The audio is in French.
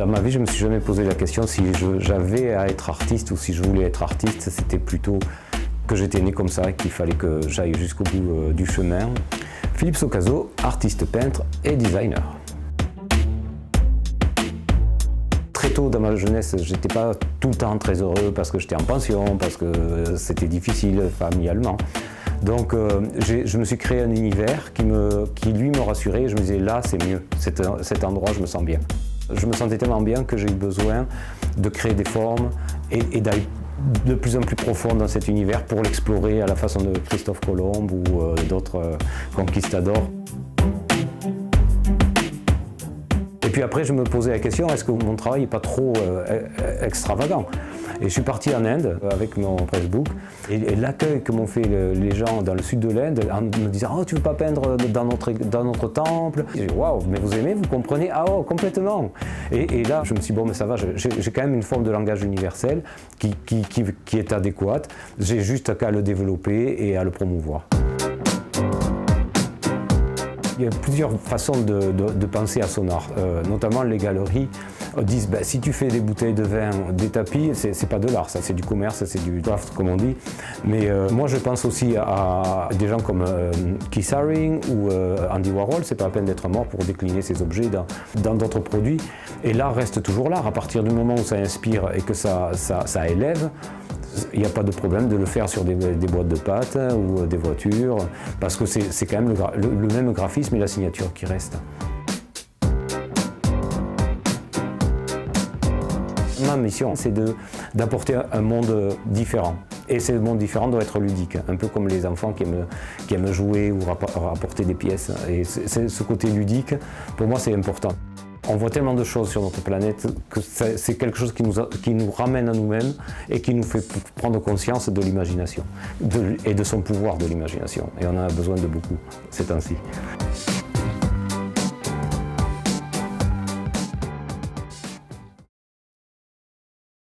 Dans ma vie, je ne me suis jamais posé la question si j'avais à être artiste ou si je voulais être artiste. C'était plutôt que j'étais né comme ça et qu'il fallait que j'aille jusqu'au bout du chemin. Philippe Socazo, artiste peintre et designer. Très tôt dans ma jeunesse, j'étais pas tout le temps très heureux parce que j'étais en pension, parce que c'était difficile familialement. Donc je me suis créé un univers qui lui me rassurait et je me disais là c'est mieux, cet endroit je me sens bien. Je me sentais tellement bien que j'ai eu besoin de créer des formes et d'aller de plus en plus profond dans cet univers pour l'explorer à la façon de Christophe Colomb ou d'autres conquistadors. Et puis après, je me posais la question, est-ce que mon travail n'est pas trop extravagant? Et je suis parti en Inde avec mon pressbook. Et l'accueil que m'ont fait les gens dans le sud de l'Inde en me disant « Oh, tu ne veux pas peindre dans notre temple ?» J'ai dit « Waouh, mais vous aimez, vous comprenez? Ah oh, complètement !» Et là, je me suis dit « Bon, mais ça va, j'ai quand même une forme de langage universel qui est adéquate. J'ai juste qu'à le développer et à le promouvoir. » Il y a plusieurs façons de penser à son art, notamment les galeries disent si tu fais des bouteilles de vin, des tapis, c'est pas de l'art, ça c'est du commerce, c'est du craft comme on dit. Mais moi je pense aussi à des gens comme Keith Haring ou Andy Warhol, c'est pas la peine d'être mort pour décliner ces objets dans d'autres produits. Et l'art reste toujours l'art, à partir du moment où ça inspire et que ça élève. Il n'y a pas de problème de le faire sur des boîtes de pâtes ou des voitures, parce que c'est quand même le même graphisme et la signature qui restent. Ma mission, c'est d'apporter un monde différent. Et ce monde différent doit être ludique, un peu comme les enfants qui aiment jouer ou rapporter des pièces. Et ce côté ludique, pour moi, c'est important. On voit tellement de choses sur notre planète que c'est quelque chose qui nous ramène à nous-mêmes et qui nous fait prendre conscience de l'imagination et de son pouvoir de l'imagination. Et on en a besoin de beaucoup ces temps-ci.